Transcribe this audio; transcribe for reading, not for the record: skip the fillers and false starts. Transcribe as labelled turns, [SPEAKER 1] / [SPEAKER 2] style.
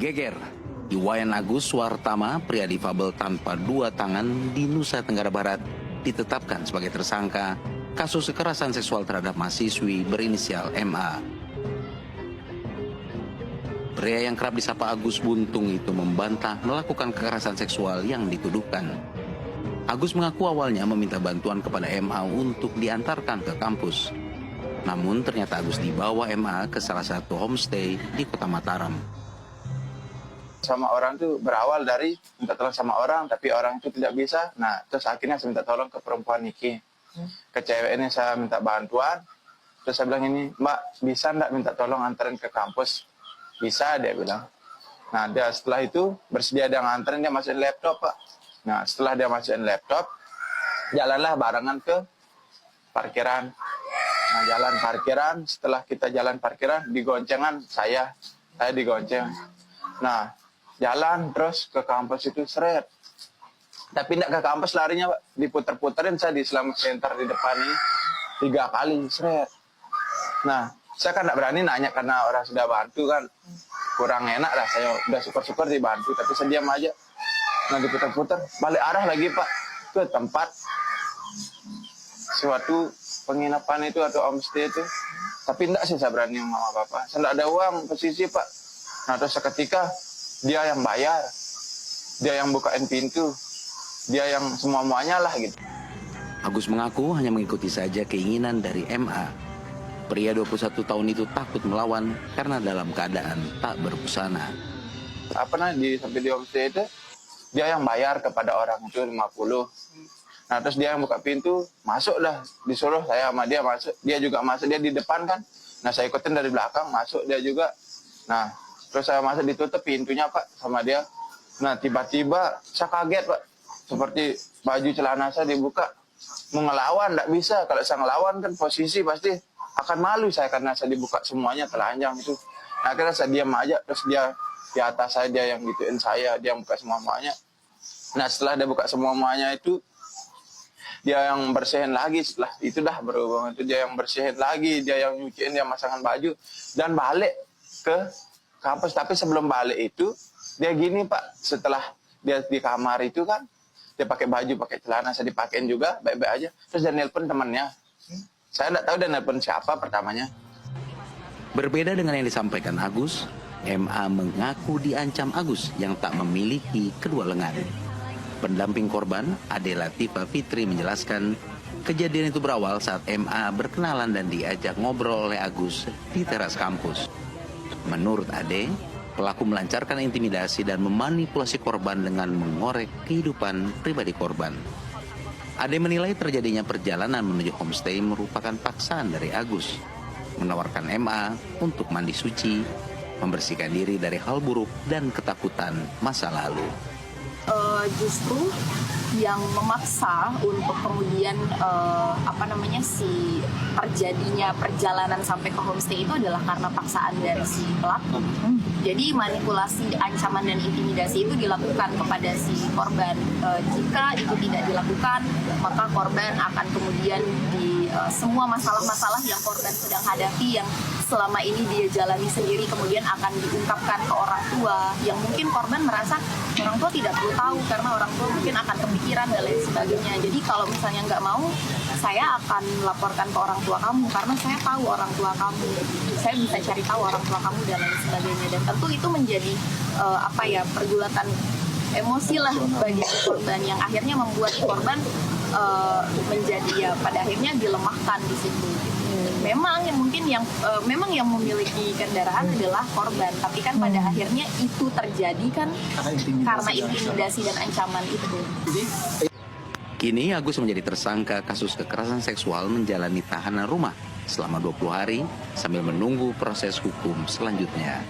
[SPEAKER 1] Geger, Iwayan Agus Suartama, pria difabel tanpa dua tangan di Nusa Tenggara Barat, ditetapkan sebagai tersangka kasus kekerasan seksual terhadap mahasiswi berinisial MA. Pria yang kerap disapa Agus Buntung itu membantah melakukan kekerasan seksual yang dituduhkan. Agus mengaku awalnya meminta bantuan kepada MA untuk diantarkan ke kampus. Namun ternyata Agus dibawa MA ke salah satu homestay di Kota Mataram.
[SPEAKER 2] Sama orang tuh berawal dari minta tolong sama orang, tapi orang itu tidak bisa. Nah, terus akhirnya saya minta tolong ke perempuan Niki. Ke cewek ini saya minta bantuan. Terus saya bilang ini, Mbak, bisa enggak minta tolong anterin ke kampus? Bisa, dia bilang. Nah, dia setelah itu bersedia dia nganterin, dia masukin laptop, Pak. Nah, setelah dia masukin laptop, jalanlah barengan ke parkiran. Nah, jalan parkiran, setelah kita jalan parkiran, digoncengan saya digonceng. Nah, jalan terus ke kampus itu seret. Tapi tidak ke kampus larinya, Pak. Diputer-puterin saya di Islamic Center di depan ini 3 kali seret. Nah, saya kan tidak berani nanya karena orang sudah bantu kan. Kurang enak lah, saya udah syukur-syukur dibantu, tapi saya diam aja. Nah, diputer-puter, balik arah lagi, Pak, ke tempat suatu penginapan itu atau homestay itu. Tapi tidak sih saya berani sama Bapak. Saya tidak ada uang posisi, Pak. Nah, terus seketika dia yang bayar, dia yang bukain pintu, dia yang semua-muanya lah gitu.
[SPEAKER 1] Agus mengaku hanya mengikuti saja keinginan dari MA. Pria 21 tahun itu takut melawan karena dalam keadaan tak berbusana.
[SPEAKER 2] Sampai di homestay itu, dia yang bayar kepada orang itu 50. Nah, terus dia yang buka pintu, masuk dah, disuruh saya sama dia masuk. Dia juga masuk, dia di depan kan. Nah, saya ikutin dari belakang, masuk dia juga. Nah, terus saya masuk, ditutup pintunya, Pak, sama dia. Nah, tiba-tiba saya kaget, Pak. Seperti baju celana saya dibuka. Mau ngelawan, enggak bisa. Kalau saya ngelawan kan posisi pasti akan malu saya karena saya dibuka semuanya telanjang itu. Nah, akhirnya saya diam aja. Terus dia di atas saya, dia yang gituin saya, dia yang buka semua-muanya. Nah, setelah dia buka semua-muanya itu, dia yang bersihin lagi. Setelah itu dah berhubungan itu, dia yang bersihin lagi, dia yang nyuciin, dia masangkan baju. Dan balik ke kampus. Tapi sebelum balik itu, dia gini, Pak. Setelah dia di kamar itu kan, dia pakai baju, pakai celana, saya dipakein juga, baik-baik aja. Terus dia nelpon temannya. Saya tidak tahu dia nelpon siapa pertamanya.
[SPEAKER 1] Berbeda dengan yang disampaikan Agus, MA mengaku diancam Agus yang tak memiliki kedua lengan. Pendamping korban, Ade Latifah Fitri, menjelaskan kejadian itu berawal saat MA berkenalan dan diajak ngobrol oleh Agus di teras kampus. Menurut Ade, pelaku melancarkan intimidasi dan memanipulasi korban dengan mengorek kehidupan pribadi korban. Ade menilai terjadinya perjalanan menuju homestay merupakan paksaan dari Agus, menawarkan MA untuk mandi suci, membersihkan diri dari hal buruk dan ketakutan masa lalu.
[SPEAKER 3] Justru yang memaksa untuk kemudian si terjadinya perjalanan sampai ke homestay itu adalah karena paksaan dari si pelaku. Jadi manipulasi, ancaman dan intimidasi itu dilakukan kepada si korban. Jika itu tidak dilakukan, maka korban akan kemudian di semua masalah-masalah yang korban sedang hadapi yang selama ini dia jalani sendiri kemudian akan diungkapkan ke orang tua yang mungkin korban merasa orang tua tidak perlu tahu karena orang tua mungkin akan kepikiran dan lain sebagainya. Jadi kalau misalnya nggak mau, saya akan laporkan ke orang tua kamu karena saya tahu orang tua kamu, saya bisa cari tahu orang tua kamu dan lain sebagainya. Dan tentu itu menjadi pergulatan emosi lah bagi korban yang akhirnya membuat korban menjadi pada akhirnya dilemahkan di situ. Memang yang memiliki kendaraan adalah korban, tapi kan pada akhirnya itu terjadi kan karena intimidasi dan ancaman itu.
[SPEAKER 1] Kini Agus menjadi tersangka kasus kekerasan seksual menjalani tahanan rumah selama 20 hari sambil menunggu proses hukum selanjutnya.